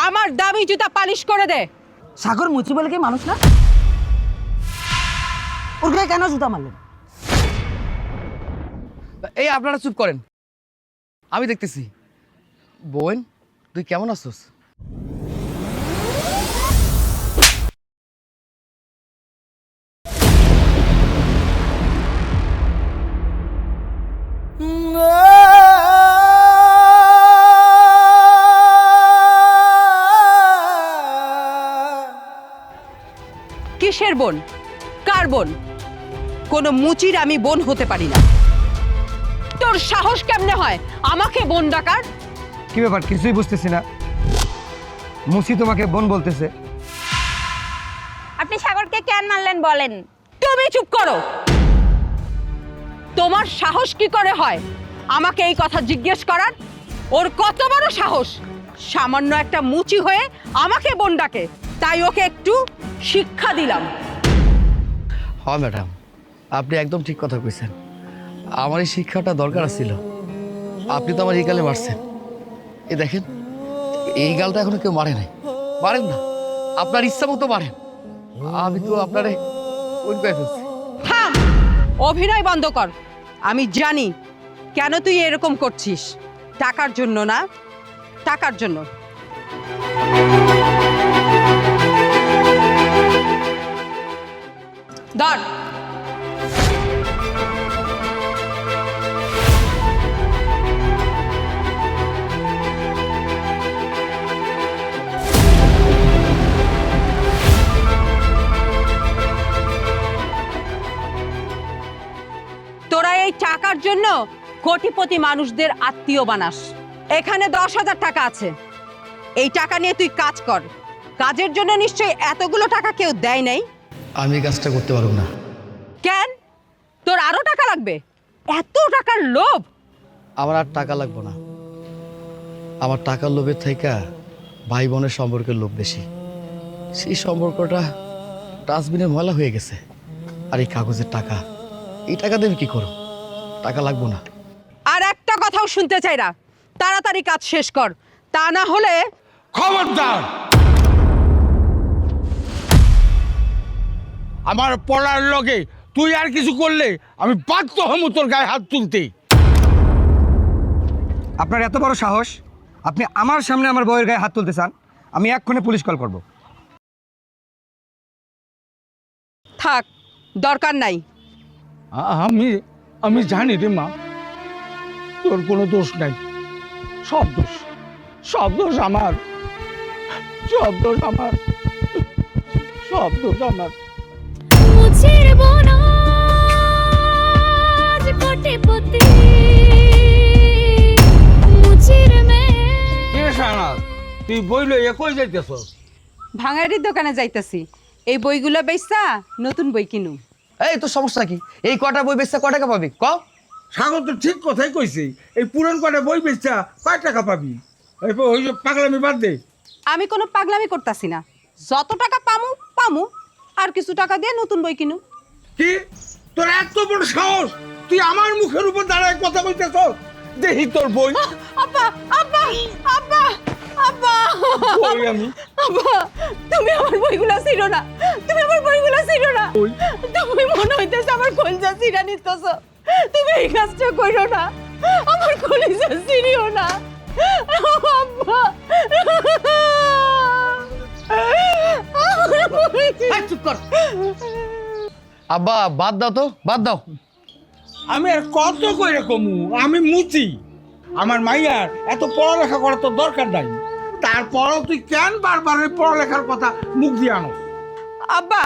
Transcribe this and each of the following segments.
আমার দামি জুতা পালিশ করে দে। সাগর মুচি বলে কি মানুষ না? ওর গায়ে কেন জুতা মারলেন? এই আপনারা চুপ করেন, আমি দেখতেছি। বোন, তুই কেমন আছিস? কিসের বোন? কার বোন? কোনো মুচির আমি বোন হতে পারি না। তোর সাহস কেমনে হয় আমাকে বোন ডাকার? কি ব্যাপার, কিছুই বুঝতেছি না। মুসি তোমাকে বোন বলতেছে। আপনি সাগরকে কেন মারলেন বলেন? তুমি চুপ করো। তোমার সাহস কি করে হয় আমাকে এই কথা জিজ্ঞেস করার? ওর কত বড় সাহস, সামান্য একটা মুচি হয়ে আমাকে বোন ডাকে। তাই ওকে একটু শিক্ষা দিলাম। হ্যাঁ ম্যাডাম, আপনি একদম ঠিক কথা কইছেন। আমার এই শিক্ষাটা দরকার ছিল। আপনি তো আমার এই গালে মারছেন। এ দেখেন, এই গালটা এখনো কেউ মারে নাই। মারেন না, আপনার ইচ্ছা মতো মারেন। আমি তো আপনারে ওই কয়ে ফেলছি। থাম, অভিনয় বন্ধ কর। আমি জানি কেন তুই এরকম করছিস। টাকার জন্য না, টাকার জন্য। ধর। তোরা এই টাকার জন্য কোটিপতি মানুষদের আত্মীয় বানাস। এখানে 10,000 টাকা আছে, এই টাকা নিয়ে তুই কাজ কর। কাজের জন্য নিশ্চয়ই এতগুলো টাকা কেউ দেয় নাই। আমি এই কাজটা করতে পারব না। কেন? তোর আরো টাকা লাগবে? এত টাকার লোভ? আমার আর টাকা লাগবে না। আমার টাকার লোভের থেকে ভাই বোনের সম্পর্কের লোভ বেশি। সেই সম্পর্কটা ডাস্টবিনের ময়লা হয়ে গেছে। আর এই কাগজের টাকা, এই টাকা দেবে কি করো? টাকা লাগবো না। আর একটা কথাও শুনতে চাই না। তাড়াতাড়ি কাজ শেষ কর, তা না হলে। খবরদার! আমার পড়ার লগে তুই আর কিছু করলে আমি বাধ্য হমু তোর গায়ে হাত তুলতে। আপনার এত বড় সাহস, আপনি আমার সামনে আমার বউয়ের গায়ে হাত তুলতে চান? আমি এক্ষুনি পুলিশ কল করব। থাক, দরকার নাই। আমি জানি রে মা, তোর কোনো দোষ নাই। সব দোষ, সব দোষ আমার, সব দোষ আমার, সব দোষ আমার। মুচির বনাজ কোটিপতি মুচির মেয়ে। কে শাহনাজ, তুই বই লইয়া কই যাইতেছ? ভাঙাড়ির দোকানে যাইতেছি, এই বইগুলো বেচা নতুন বই কিনু। এই তোর সমস্যা কি? এই কটা বই বেচতে কয় টাকা পাবি ক? সাগর তো ঠিক কথাই কইছে, এই পুরান কটা বই বেচা কয় টাকা পাবি? ওই যে পাগলামি বাদ দে। আমি কোনো পাগলামি করতাছি না। যত টাকা পামু পামু, আর কিছু টাকা দিয়ে নতুন বই কিনু। কি তোর এত বড় সাহস, তুই আমার মুখের উপর দাঁড়ায় কথা বলতেছ? দেখি তোর বই। আব্বা, আব্বা, আব্বা, আব্বা, বই আমি আব্বা, তুমি আমার বইগুলা ছিড়ো না, তুমি আমার বইগুলা ছিড়ো না। তুমি মনে হইতেছে আমার কলিজা ছিঁড়া নিতেছ। তুমি এই কাজটা করো না, আমার কলিজা ছিঁড়িও না আব্বা। চুপ কর। আব্বা বাদ দাও তো, বাদ দাও। আমি আর কত কইরা কমু, আমি মুচি। আমার মাইয়ার এত পড়ালেখা করার তো দরকার নাই। তারপরও তুই কেন বারবার ওই পড়ালেখার কথা মুখ দিয়ে আনো? আব্বা,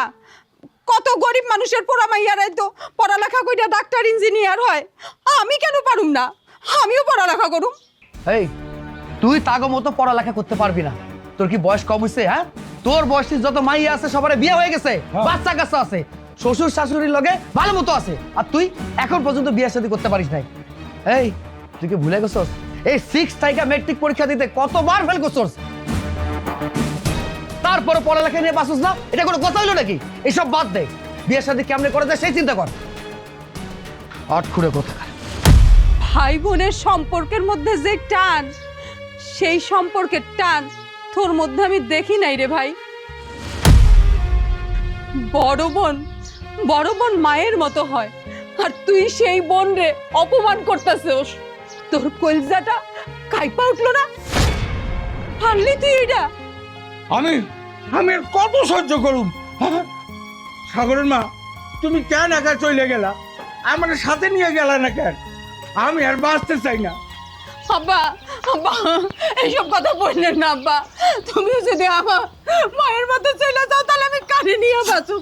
কত গরিব মানুষের পোড়া মাইয়ারাই তো পড়ালেখা কইরা ডাক্তার ইঞ্জিনিয়ার হয়। আমি কেন পারুম না? আমিও পড়ালেখা করুম। এই তুই তাগো মতো পড়ালেখা করতে পারবি না। তোর কি বয়স কম হয়েছে? হ্যাঁ, তোর বয়সী যত মাইয়া আছে সবার বিয়ে হয়ে গেছে, বাচ্চা কাচ্চা আছে, শ্বশুর শাশুড়ির লগে ভালো মতো আছে। আর তুই এখন পর্যন্ত বিয়ে শাদী করতে পারিস নাই। এই তুই কি ভুলে গেছস এই 6 থেকে ম্যাট্রিক পরীক্ষা দিতে কতবার ফেল করছস? তারপরে পড়ালেখা নিয়ে বাসুস না, এটা কোনো কথা হইলো নাকি? এইসব বাদ দে, বিয়ে শাদী কেমনে করে যায় সেই চিন্তা কর। আট খুঁড়ে কথা। ভাই বোনের সম্পর্কের মধ্যে যে টান, সেই সম্পর্কের টান তোর মধ্যে আমি দেখি নাই রে ভাই। বড় বোন মায়ের মতো হয়, আর তুই সেই বোন রে অপমান করতেছিস। তোর কলজাটা কাইপা উঠলো না? পারলি তুই এটা? আমি আমি আর কত সহ্য করুম? হ্যাঁ? সাগরের মা, তুমি কেন একা চলে গেলা? আমার সাথে নিয়ে গেলা না কেন? আমি আর বাঁচতে চাই না। আব্বা, আব্বা, এইসব কথা বললেন না আব্বা। তুমি যদি আমার মায়ের মতো চলে যাও তাহলে আমি কানে নিয়ে বাঁচু।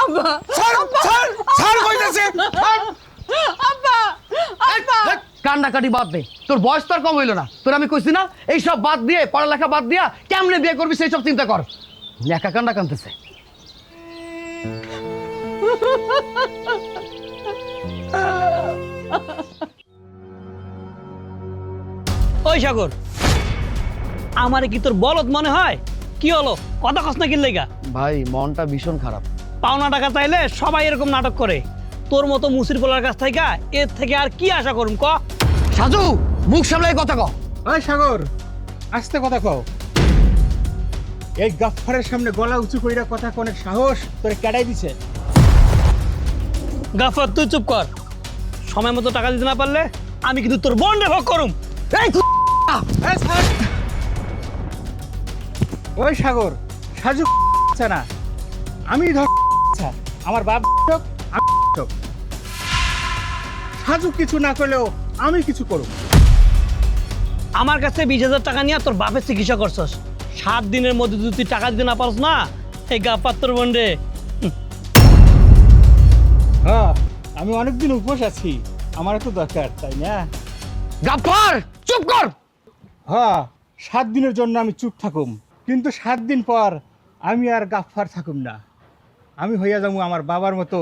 আব্বা, ছাড়, আব্বা, ছাড়, ছাড় কইতাছে, ছাড়। আব্বা, আব্বা। কান্নাকাটি বাদ দে, তোর বয়স তো আর কম হইলো না। তোর আমি কইছি না এইসব বাদ দিয়ে, পড়ালেখা বাদ দিয়া কেমনে বিয়ে করবি সেই সব চিন্তা কর। একা কান্না কানতেছে। ওই সাগর, আমারে কি তোর বলদ মনে হয়? কি হলো, কথা কস না কিনলেগা? ভাই মনটা ভীষণ খারাপ। পাওনা টাকা চাইলে সবাই এরকম নাটক করে। তোর মতো মুসির পোলার কাছ থেকে এর থেকে আর কি আশা করুম ক? সাজু, মুখ সামলাই কথা ক। ওই সাগর, আস্তে কথা কও। এই গাফফারের সামনে গলা উঁচু কইরা কথা অনেক সাহস তোরে কেডাই দিছে? গাফার তুই চুপ কর। সময় মতো টাকা দিতে না পারলে আমি কিন্তু তোর বোন রে ভোগ করুম। এই এই ছাড়। ওই সাগর, সাজু না, আমি ধর আমার বাপ হোক, আমি হোক। সাজু কিছু না করলেও আমি কিছু করব। আমার কাছে 20,000 টাকা নিয়ে তোর বাপের চিকিৎসা করছস। 7 দিনের মধ্যে যদি তুই টাকা দিতে না পারস না, এই গাফার তোর বোন রে। হ্যাঁ, আমি অনেকদিন উপোস আছি, আমার একটু দরকার, তাই না? গাফফার চুপ কর। হ্যাঁ, 7 দিনের জন্য আমি চুপ থাকুম, কিন্তু 7 দিন পর আমি আর গাফফার থাকুম না। আমি হইয়া যাবো আমার বাবার মতো।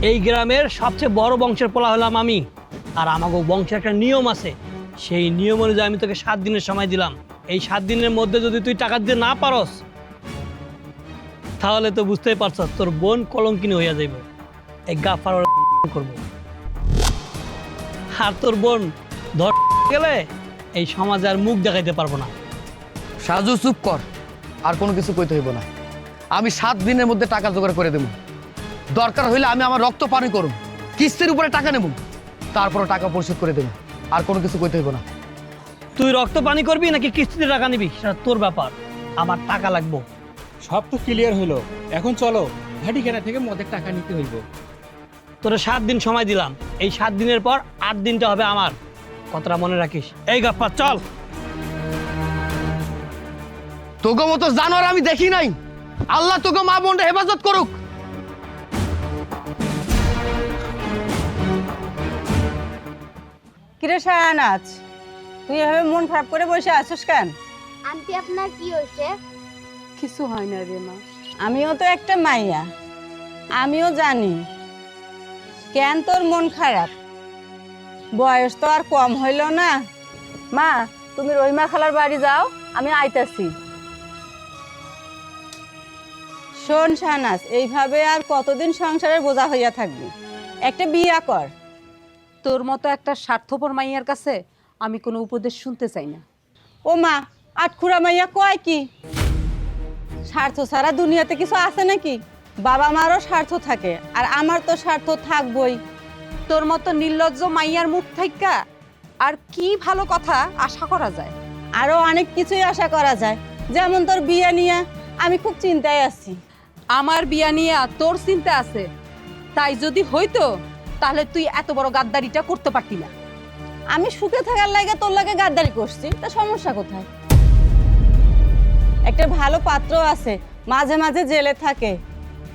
এই গ্রামের সবচেয়ে বড় বংশের পোলা হলাম আমি, আর আমাকে বংশের একটা নিয়ম আছে। সেই নিয়ম অনুযায়ী আমি তোকে 7 দিনের সময় দিলাম। এই 7 দিনের মধ্যে যদি তুই টাকা দিতে না পারস, তাহলে তো বুঝতেই পারছ তোর বোন কলঙ্কিনী হইয়া যাইব। এই গাফার করবো, আর তোর বোন ধর গেলে এই সমাজে আর মুখ দেখাইতে পারবো না। সাজু চুপ কর, আর কোনো কিছু কইতে হইব না। আমি 7 দিনের মধ্যে টাকা জোগাড় করে দেব। দরকার হইলে আমি আমার রক্ত পানি করব, কিস্তির উপরে টাকা নেব, তারপর টাকা পরিশোধ করে দেব। আর কোনো কিছু কইতে হইব না। তুই রক্ত পানি করবি নাকি কিস্তিতে টাকা নিবি সেটা তোর ব্যাপার, আমার টাকা লাগবো। সব তো ক্লিয়ার হইলো, এখন চলো ভাটিখানা থেকে মদের টাকা নিতে হইব। তোরে 7 দিন সময় দিলাম, এই 7 দিনের পর 8 দিনটা হবে আমার। কথাটা মনে রাখিস। এই গাফফার চল। তোগো মতো জানোয়ার আমি দেখি নাই। আল্লাহ তোকে মা বোনটা হেফাজত করুক। কিরে শাহনাজ, তুই এভাবে মন খারাপ করে বসে আছিস কেন? আন্টি আপনার কি হয়েছে? কিছু হয় না রে মা। আমিও তো একটা মাইয়া, আমিও জানি কেন তোর মন খারাপ। বয়স তো আর কম হইল না। মা, তুমি রহিমা খালার বাড়ি যাও, আমি আইতাছি। শোন শাহনাজ, এইভাবে আর কতদিন সংসারের বোঝা হইয়া থাকবি? একটা বিয়া কর। তোর মতো একটা স্বার্থপর মাইয়ার কাছে আমি কোনো উপদেশ শুনতে চাই না। ও মা, আটখুরা মাইয়া কয় কি? স্বার্থ ছাড়া দুনিয়াতে কিছু আছে নাকি? বাবা মারও স্বার্থ থাকে, আর আমার তো স্বার্থ থাকবই। তোর মতো নির্লজ্জ মাইয়ার মুখ থাইকা আর কি ভালো কথা আশা করা যায়? আরো অনেক কিছুই আশা করা যায়, যেমন তোর বিয়ে নিয়ে আমি খুব চিন্তায় আছি। আমার বিয়া নিয়ে তোর চিন্তা আছে, তাই যদি হইতো তাহলে তুই এত বড় গাদ্দারিটা করতে পারতি না। আমি সুখে থাকার লাগে তোর লাগে গাদ্দারি করছি, তা সমস্যা কোথায়? একটা ভালো পাত্র আছে, মাঝে মাঝে জেলে থাকে,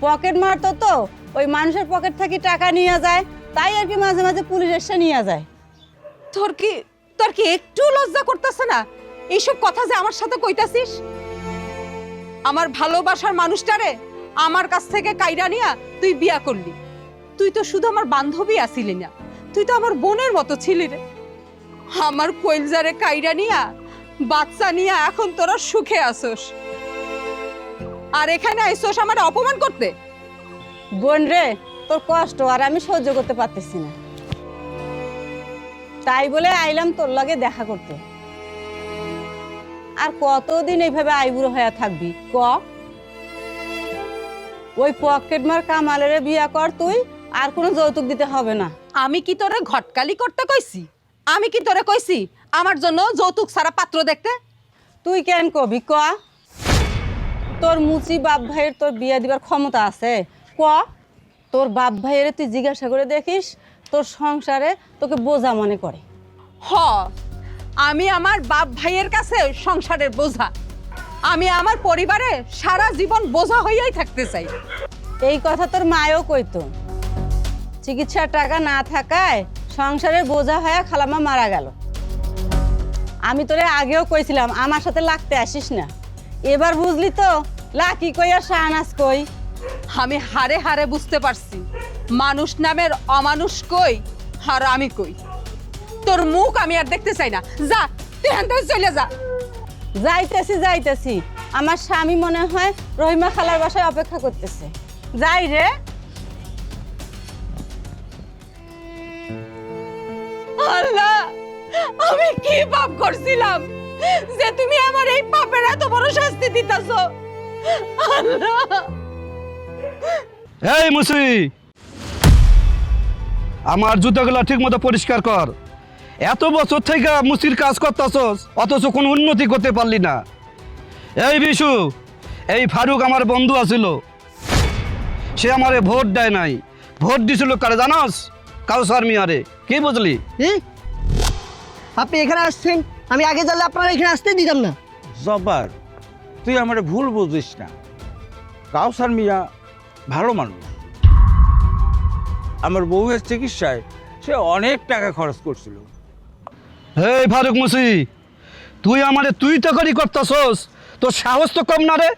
পকেট মারতো তো, ওই মানুষের পকেট থেকে টাকা নিয়ে যায়, তাই আর কি মাঝে মাঝে পুলিশ এসে নিয়ে যায়। তোর কি একটু লজ্জা করতেছে না এইসব কথা যে আমার সাথে কইতাছিস? আমার ভালোবাসার মানুষটারে আমার কাছ থেকে কাইরা নিয়া তুই বিয়া করলি। তুই তো শুধু আমার বান্ধবী আছিলি না, তুই তো আমার বোনের মতো ছিলি রে। আমার কইলজারে কাইরা নিয়া বাচ্চা নিয়া এখন তোরা সুখে আসোস, আর এখানে আইসোস আমার অপমান করতে। বোন রে, তোর কষ্ট আর আমি সহ্য করতে পারতেছি না। তাই বলে আইলাম তোর লগে দেখা করতে। আর কতদিন এইভাবে আইবুড়ো হয়ে থাকবি ক? ওই পকেট মার কামালের বিয়া কর তুই, আর কোনো যৌতুক দিতে হবে না। আমি কি তোরে ঘটকালি করতে কইছি? আমি কি তোরে কইছি আমার জন্য যৌতুক ছাড়া পাত্র দেখতে? তুই কেন কবি ক? তোর মুচি বাপ ভাইয়ের তোর বিয়া দিবার ক্ষমতা আছে ক? তোর বাপ ভাইয়ের তুই জিজ্ঞাসা করে দেখিস, তোর সংসারে তোকে বোঝা মনে করে। হ, আমি আমার বাপ ভাইয়ের কাছে সংসারের বোঝা। আমি আমার পরিবারে সারা জীবন বোঝা হইয়াই থাকতে চাই। এই কথা তোর মায়ও কইতো। চিকিৎসার টাকা না থাকায় সংসারের বোঝা হয়ে খালাম্মা মারা গেল। আমি তোরে আগেও কইছিলাম আমার সাথে লাগতে আসিস না। এবার বুঝলি তো লাকি কই আর শাহনাজ কই? আমি হারে হারে বুঝতে পারছি মানুষ নামের অমানুষ কই আর আমি কই। তোর মুখ আমি আর দেখতে চাই না। যা, তুই এখান থেকে চলে যা। যাইতেছি যাইতেছি, আমার স্বামী মনে হয় রহিমা খালার বাসায় অপেক্ষা করতেছে। যাই রে। আল্লাহ, আমি কি পাপ করছিলাম যে তুমি আমার এই পাপের এত বড় শাস্তি দিতেছো? আল্লাহ, এই মুসি, আমার জুতাগুলা ঠিক মতো পরিষ্কার কর। এত বছর থেকে মুসির কাজ করতেছস, অথচ কোনো উন্নতি করতে পারলি না। এই বিশু, এই ফারুক আমার বন্ধু আছিল, সে আমারে ভোট দেয় নাই। ভোট দিছিল কারে জানাস? কাউসার মিয়ারে। কি বুঝলি? আপনি এখানে আসছেন, আমি আগে জানলে আপনারা এখানে আসতে দিতাম না। জব্বার, তুই আমার ভুল বুঝিস না। কাউসার মিয়া ভালো মানুষ। আমার বউয়ের চিকিৎসায় সে অনেক টাকা খরচ করছিল। এই ফারুক মুসি, তুই আমারে তুই তো করি করতেছস, তোর সাহস তো কম না রে।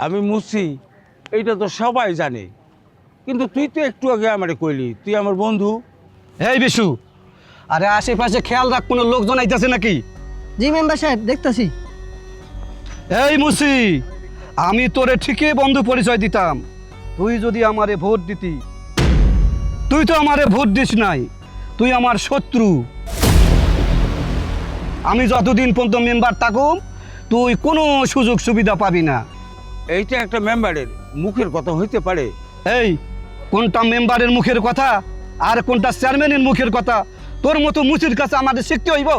আমি মুসি, এইটা তো সবাই জানে, কিন্তু তুই তো একটু আগে আমারে কইলি তুই আমার বন্ধু। এই বিশু, আরে আশেপাশে খেয়াল রাখ, কোনো লোকজন আইতাছে নাকি? জি মেম্বার সাহেব, দেখতাছি। এই মুসি, আমি তোরে ঠিকই বন্ধু পরিচয় দিতাম তুই যদি আমারে ভোট দিতি। তুই তো আমারে ভোট দিস নাই, তুই আমার শত্রু। আমি যতদিন পর্যন্ত মেম্বার থাকুম তুই কোনো সুযোগ সুবিধা পাবি না। এইটা একটা মেম্বারের মুখের কথা হইতে পারে? এই, কোনটা মেম্বারের মুখের কথা আর কোনটা চেয়ারম্যানের মুখের কথা তোর মতো মুচির কাছে আমাদের শিখতে হইব?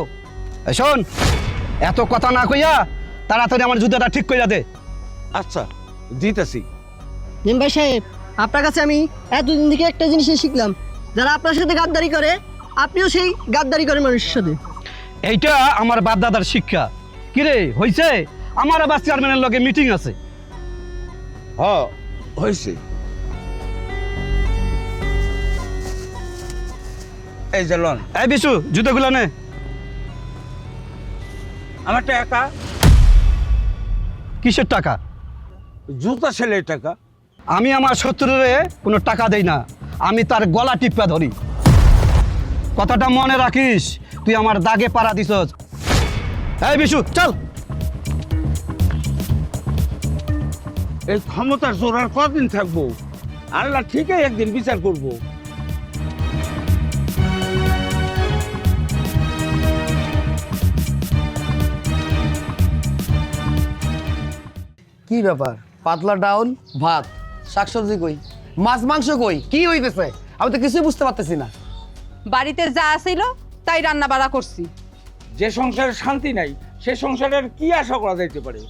এই শোন, এত কথা না কইয়া তাড়াতাড়ি আমার জুতাটা ঠিক কইরা দে। আচ্ছা, দিতেছি। মেম্বার সাহেব, আপনার কাছে আমি এতদিন থেকে একটা জিনিস শিখলাম, যারা আপনার সাথে গাদ্দারি করে আপনিও সেই গাদ্দারি করেন মানুষের সাথে। এইটা আমার বাপ দাদার শিক্ষা। কিরে হইছে? আমার আবার চেয়ারম্যানের লগে মিটিং আছে। হ, হয়েছে। এই যে লন। এই বিশু, জুতাগুলা নে। আমার টাকা। কিসের টাকা? জুতা সেলের টাকা। আমি আমার শত্রুরে কোনো টাকা দেই না, আমি তার গলা টিপা ধরি। কথাটা মনে রাখিস, তুই আমার দাগে পাড়া দিছস। এই বিশু, চল। এই ক্ষমতার জোর আর কদিন থাকবো? আল্লাহ ঠিকই একদিন বিচার করব। কি ব্যাপার? পাতলা ডাউল, ভাত, শাকসবজি কই? মাছ মাংস কই? কি হইতেছে? আমি তো কিছুই বুঝতে পারতেছি না। বাড়িতে যা আছিল তাই রান্না বাড়া করছি। যে সংসারে শান্তি নাই সে সংসারের কি আশা করা যাইতে পারে?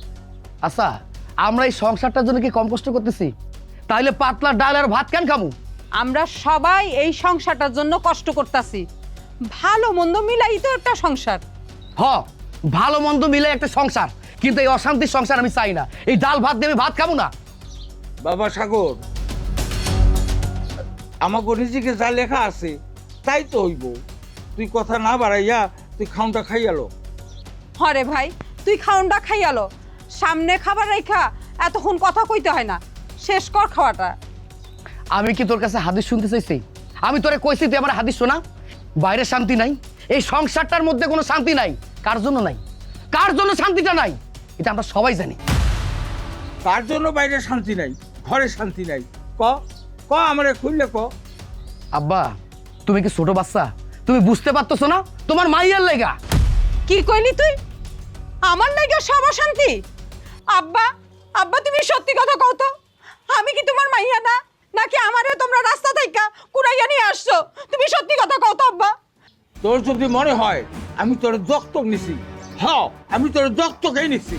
আচ্ছা, আমরা এই সংসারটার জন্য কি কম কষ্ট করতেছি? তাহলে পাতলা ডাল আর ভাত কেন খামু? আমরা সবাই এই সংসারটার জন্য কষ্ট করতেছি। ভালো মন্দ মিলাই তো একটা সংসার। হ, ভালো মন্দ মিলে একটা সংসার, কিন্তু এই অশান্তির সংসার আমি চাই না। এই ডাল ভাত দিয়ে আমি ভাত খাবো না। বাবা সাগর, আমাকে নিজেকে যা লেখা আছে তাই তো হইব। তুই কথা না বাড়াইয়া তুই খাউনটা খাইয়ালো। হরে ভাই, তুই খাউনটা খাইয়ালো। সামনে খাবার রেখা এতক্ষণ কথা কইতে হয় না, শেষ কর খাওয়াটা। আমি কি তোর কাছে হাদিস শুনতে চাইছি? আমি তোরে কইছি তুই আমার হাদিস শোনা। বাইরে শান্তি নাই, এই সংসারটার মধ্যে কোনো শান্তি নাই। কার জন্য নাই? কার জন্য শান্তিটা নাই? এটা আমরা সবাই জানি। তার জন্য বাইরে শান্তি নাই, ঘরে শান্তি নাই। ক ক আমারে খুললে ক। আব্বা, তুমি কি ছোট বাচ্চা? তুমি বুঝতে পারতেছো না তোমার মাইয়ার লেগা। কি কইলি তুই? আমার লাগে সব অশান্তি? আব্বা, আব্বা তুমি সত্যি কথা কও তো, আমি কি তোমার মাইয়া না, নাকি আমারে তোমরা রাস্তা থেকে কুড়াইয়া নিয়ে আসছো? তুমি সত্যি কথা কও তো আব্বা। তোর যদি মনে হয় আমি তোর দত্তক নিছি, আমি তোর দত্তকেই নিছি।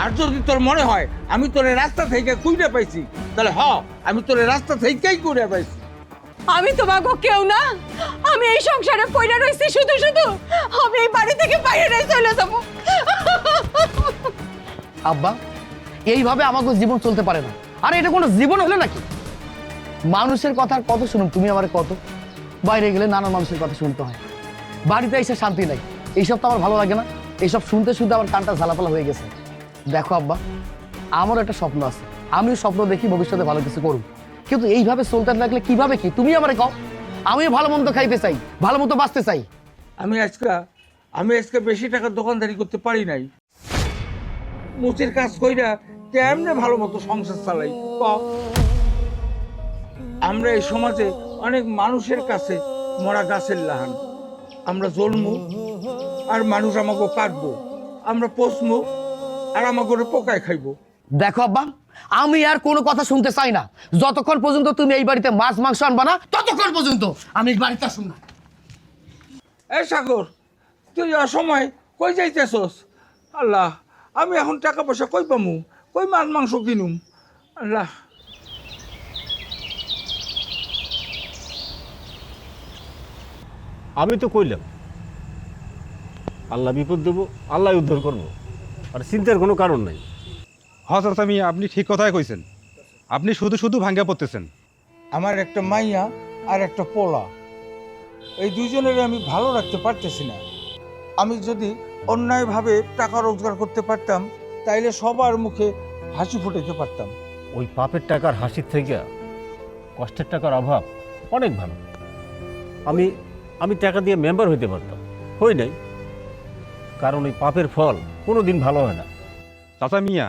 আর যদি তোর মনে হয় আমি তোর রাস্তা থেকে কুইড়ে পাইছি, তাহলে আমি তোর রাস্তা থেকেই কুইড়ে পাইছি। আমি তোমাকে কেউ না, আমি এই সংসারে পইড়া রইছি শুধু শুধু, আমি এই বাড়ি থেকে বাইরে চলে যাবো। আব্বা, এইভাবে আমাকে জীবন চলতে পারে না। আরে এটা কোনো জীবন হলো নাকি? মানুষের কথা কত শুনুন তুমি, আমার কত বাইরে গেলে নানা মানুষের কথা শুনতে হয়, বাড়িতে এসে শান্তি নাই। এইসব তো আমার ভালো লাগে না, এইসব শুনতে শুনতে আমার কানটা ঝালাপালা হয়ে গেছে। দেখো আব্বা, আমারও একটা স্বপ্ন আছে, আমিও স্বপ্ন দেখি ভবিষ্যতে ভালো কিছু করব, কিন্তু এইভাবে চলতে থাকলে কিভাবে কি? তুমি আমারে কও। আমিও ভালো মন্দ খাইতে চাই, ভালো মতো বাঁচতে চাই। আমি আজকে বেশি টাকার দোকানদারি করতে পারি নাই, মুচির কাজ কইরা কেমনে ভালো মতো সংসার চালাই ক? আমরা এই সমাজে অনেক মানুষের কাছে মরা গাছের লাহান। আমরা জন্মু আর মানুষ আমাকে কাটবো, আমরা পচমু আর আমাকে পোকায় খাইবো। দেখো আব্বা, আমি আর কোনো কথা শুনতে চাই না। যতক্ষণ পর্যন্ত তুমি এই বাড়িতে মাছ মাংস আনবা না, ততক্ষণ পর্যন্ত আমি এই বাড়িতে আসুন না। এই সাগর, তুই অসময় কই যাইতেছস? আল্লাহ, আমি এখন টাকা পয়সা কই পামু, কই মাছ মাংস কিনুম? আল্লাহ, আমি তো কইলাম আল্লাহ বিপদ দেবো, আল্লাহ উদ্ধার করবো, আর চিন্তার কোনো কারণ নাই। হজরত মিয়া, আপনি ঠিক কথাই কইছেন। আপনি শুধু শুধু ভাঙ্গা পড়তেছেন। আমার একটা মাইয়া আর একটা পোলা, এই দুইজনের আমি ভালো রাখতে পারতেছি না। আমি যদি অন্যায়ভাবে টাকা রোজগার করতে পারতাম, তাইলে সবার মুখে হাসি ফুটাইতে পারতাম। ওই পাপের টাকার হাসির থেকে কষ্টের টাকার অভাব অনেক ভালো। আমি টাকা দিয়ে মেম্বার হইতে পারতাম, হই নাই, কারণ ওই পাপের ফল কোনো দিন ভালো হয় না। চাচা মিয়া,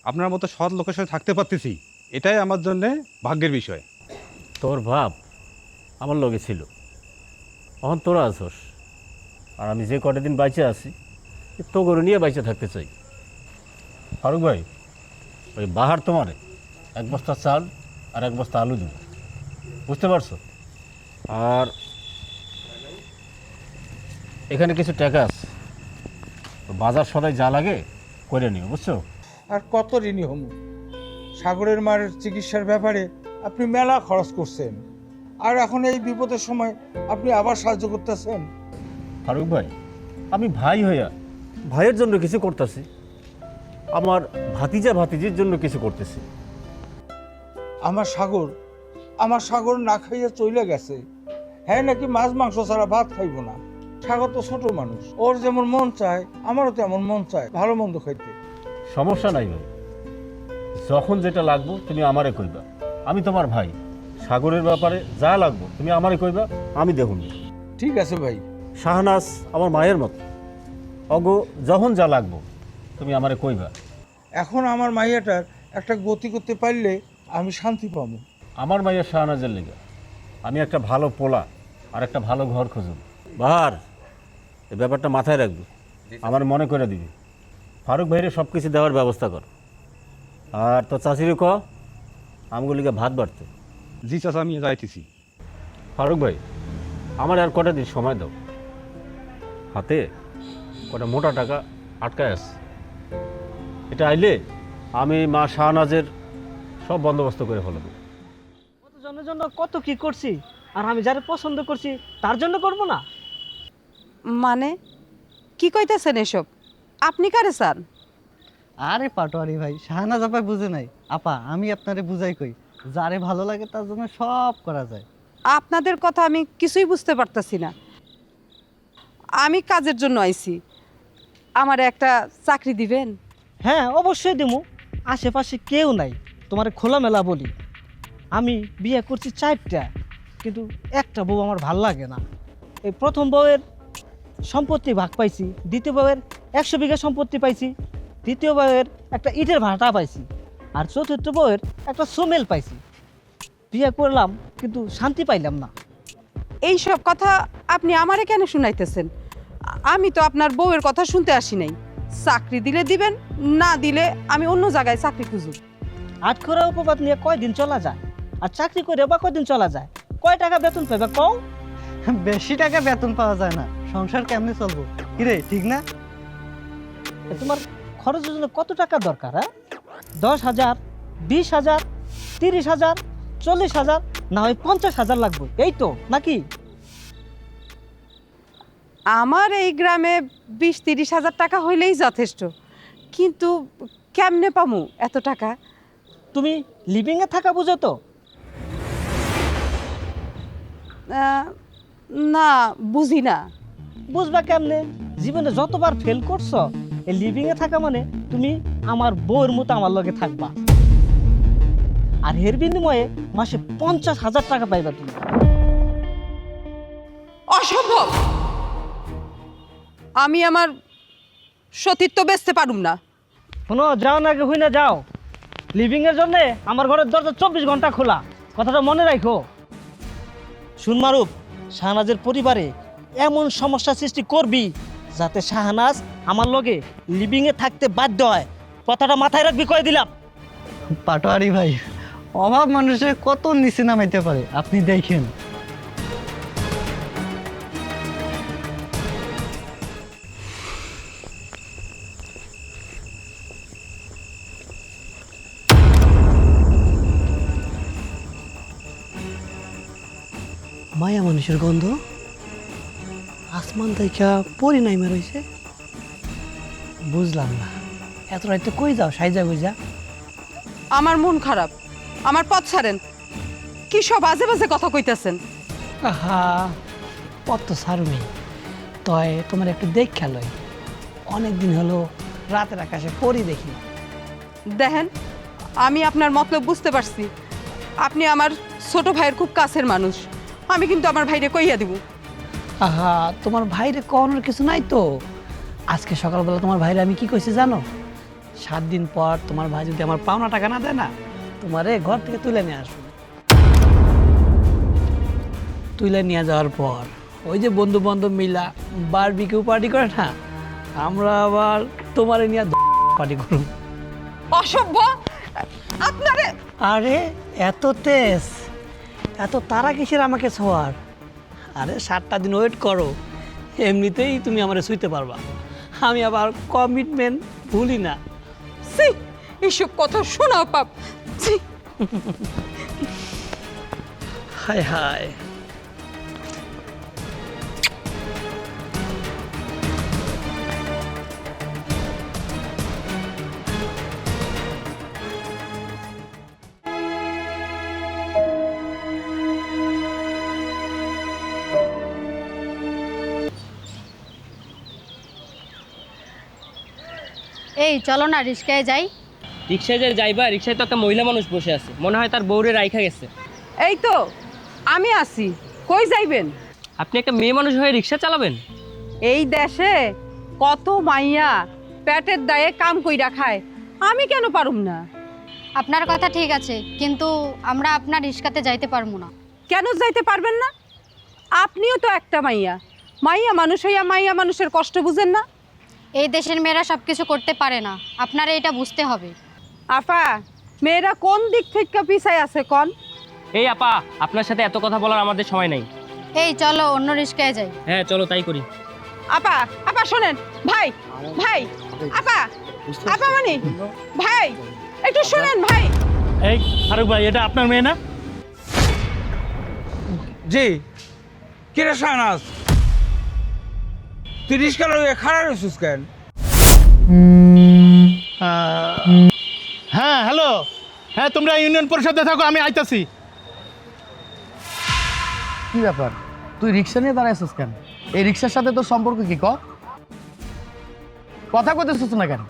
আপনার মতো সৎ লোকের সাথে থাকতে পারতেছি, এটাই আমার জন্য ভাগ্যের বিষয়। তোর ভাব আমার লগে ছিল, এখন তোরা আছোস, আর আমি যে কটা দিন বাইচে আছি তো গরু নিয়ে বাইচে থাকতে চাই। ফারুক ভাই, ওই বাহার তোমারে 1 বস্তা চাল আর 1 বস্তা আলু দিব, বুঝতে পারছো? আর এখানে কিছু টাকা আছে, বাজার সদাই যা লাগে করে নিও, বুঝছো? আর কত ঋণী হমু? সাগরের মার চিকিৎসার ব্যাপারে আপনি মেলা খরচ করছেন, আর এখন এই বিপদের সময় আপনি আবার সাহায্য করতেছেন। ফারুক ভাই, আমি ভাই হইয়া ভাইয়ের জন্য কিছু করতেছি, আমার ভাতিজির জন্য কিছু করতেছি। আমার সাগর না খাইয়া চলে গেছে, হ্যাঁ নাকি মাছ মাংস ছাড়া ভাত খাইব না। সাগর তো ছোট মানুষ, ওর যেমন মন চায় আমারও তেমন মন চায় ভালো মন্দ খাইতে। সমস্যা নাই ভাই, যখন যেটা লাগবো তুমি আমারে কইবা, আমি তোমার ভাই। সাগরের ব্যাপারে যা লাগবো তুমি আমারে কইবা, আমি দেখুন। ঠিক আছে ভাই। শাহনাজ আমার মায়ের মতো, অগো যখন যা লাগবো তুমি আমারে কইবা। এখন আমার মাইয়াটার একটা গতি করতে পারলে আমি শান্তি পাবো। আমার মাইয়া শাহনাজের লেগে আমি একটা ভালো পোলা আর একটা ভালো ঘর খুঁজব। বাহার, এই ব্যাপারটা মাথায় রাখবি, আমার মনে করে দিবি। ফারুক ভাইরে সব কিছু দেওয়ার ব্যবস্থা কর, আর তো চাষিরে ক আমগুলিকে ভাত বাড়তে। জি চাচা, আমি যাইতেছি। ফারুক ভাই, আমার আর কটা দিন সময় দাও, হাতে কটা মোটা টাকা আটকায় আছে, এটা আইলে আমি মা শাহনাজের সব বন্দোবস্ত করে ফেলব। কতজনের জন্য কত কি করছি, আর আমি যারা পছন্দ করছি তার জন্য করব না? মানে কি কইতেছেন এসব? আপনি কারে চান? আরে পাটোয়ারি ভাই, শাহনাজ আপা বুঝে নাই। আপা, আমি আপনারে বুঝাই কই, যারে ভালো লাগে তার জন্য সব করা যায়। আপনাদের কথা আমি কিছুই বুঝতে পারতাছি না। আমি কাজের জন্য আইছি, আমার একটা চাকরি দিবেন? হ্যাঁ, অবশ্যই দেবো। আশেপাশে কেউ নাই, তোমার খোলামেলা বলি, আমি বিয়ে করছি 4টা, কিন্তু একটা বউ আমার ভাল লাগে না। এই প্রথম বউয়ের সম্পত্তি ভাগ পাইছি, দ্বিতীয় বউয়ের 100 বিঘা সম্পত্তি পাইছি, তৃতীয় বউয়ের একটা ইটের ভাটা পাইছি, আর চতুর্থ বউয়ের একটা সোমেল পাইছি। বিয়ে করলাম কিন্তু শান্তি পাইলাম না। এই সব কথা আপনি আমারে কেন শুনাইতেছেন? আমি তো আপনার বউয়ের কথা শুনতে আসি নাই। চাকরি দিলে দিবেন, না দিলে আমি অন্য জায়গায় চাকরি খুঁজব। আটখরা উপবাদ নিয়ে কয়দিন চলা যায়? আর চাকরি করে বা কয়দিন চলা যায়? কয় টাকা বেতন পাইবা কও? বেশি টাকা বেতন পাওয়া যায় না, সংসার কেমনে চলবো? কিরে ঠিক না? তোমার খরচের জন্য কত টাকা দরকার? 10,000, 20,000, 30,000, 40,000, না হয় 50,000 লাগবে, এই তো নাকি? আমার এই গ্রামে 20-30 হাজার টাকা হইলেই যথেষ্ট, কিন্তু কেমনে পামু এত টাকা? তুমি লিভিংয়ে থাকা বুঝো তো? না, বুঝি না। বুঝবা কেমনে? জীবনে যতবার ফেল করছো, এই লিভিংয়ে থাকা মানে তুমি আমার বউয়ের মতো আমার লগে থাকবা, আর এর বিনিময়ে মাসে 50,000 টাকা পাইবা তুমি। অসম্ভব! আমি আমার সতীত্ব বেচতে পারুম না। শোনো, যাও না আগে, হই না যাও। লিভিংয়ের জন্য আমার ঘরের দরজা 24 ঘন্টা খোলা, কথাটা মনে রাখো। সুনমারুপ, শাহনাজের পরিবারে এমন সমস্যা সৃষ্টি করবি যাতে শাহনাজ আমার লগে লিভিংয়ে থাকতে বাধ্য হয়, কথাটা মাথায় রাখবি, কয়ে দিলাম। পাটোয়ারি ভাই, অভাব মানুষের কত নিচে নামাইতে পারে আপনি দেখেন। মায়া মানুষের গন্ধ, আসমান দেখা পরি নাইমা রয়েছে। বুঝলাম না, এত রাইতে কই যাও সাইজা গুইজা? আমার মন খারাপ, আমার পথ ছাড়েন। কি সব আজে বাজে কথা কইতেছেন? আহা, পথ তো সারুমি, তয় তোমার একটু দেখ খেলোই। অনেকদিন হলো রাতের আকাশে পরি দেখি না। দেখেন, আমি আপনার মতলব বুঝতে পারছি। আপনি আমার ছোট ভাইয়ের খুব কাছের মানুষ। আমি কিন্তু আমার ভাইরে কইয়া দিব। আহা, তোমার ভাইরে কওয়ানোর কিছু নাই তো। আজকে সকালবেলা তোমার ভাইরে আমি কি কইছি জানো? 7 দিন পর তোমার ভাই যদি আমার পাওনা টাকা না দেয় না, তোমারে ঘর থেকে তুলে নিয়ে আসবো। তুলে নিয়ে যাওয়ার পর ওই যে বন্ধু বান্ধব মিলা বারবিকিউ পার্টি করে না, আমরা আবার তোমারে নিয়ে পার্টি করব। অসভ্য! আপনারে আরে এত তেজ, এত তারা কিসের আমাকে ছোঁয়ার? আরে 7টা দিন ওয়েট করো, এমনিতেই তুমি আমারে ছুঁইতে পারবা। আমি আবার কমিটমেন্ট ভুলি না। ছি, এইসব কথা শোনাও পাপ। ছি। হায় হায়। এই চলো না রিস্কায় যাই। রিক্সায় যে যাইবা, রিক্সায় তো একটা মহিলা মানুষ বসে আছে, মনে হয় তার বউরে রাইখা গেছে। এই তো আমি আছি, কই যাইবেন? আপনি একটা মেয়ে মানুষ হয়ে রিক্সা চালাবেন? এই দেশে কত মাইয়া পেটের দায়ে কাম কইরা খায়, আমি কেন পারুম না? আপনার কথা ঠিক আছে, কিন্তু আমরা আপনার রিস্কাতে যাইতে পারবো না। কেন যাইতে পারবেন না? আপনিও তো একটা মাইয়া। মাইয়া মানুষ হইয়া মাইয়া মানুষের কষ্ট বুঝেন না? এই দেশের মেয়েরা সব কিছু করতে পারে না, আপনারা এটা বুঝতে হবে। আপা, মেয়েরা কোন দিক থেকে পিছায় আছে কোন? এই আপা, আপনার সাথে এত কথা বলার আমাদের সময় নাই। এই চলো অন্য রিস্কায় যাই। হ্যাঁ চলো তাই করি। আপা, আপা শোনেন, ভাই ভাই, আপা, আপা মানে ভাই, একটু শোনেন ভাই। এই ফারুক ভাই, এটা আপনার মেয়ে না? জি। কিরে শাহনাজ, তুই রিস্কা লইয়া খাড়া রইছিস কেন? হ্যাঁ হ্যালো, হ্যাঁ তোমরা ইউনিয়ন পরিষদে থাকো, আমি আইতাছি। কি ব্যাপার, তুই রিক্সা নিয়ে দাঁড়াইছিস কেন? এই রিক্সার সাথে তোর সম্পর্ক কি? কথা কইতেছিস না কেন?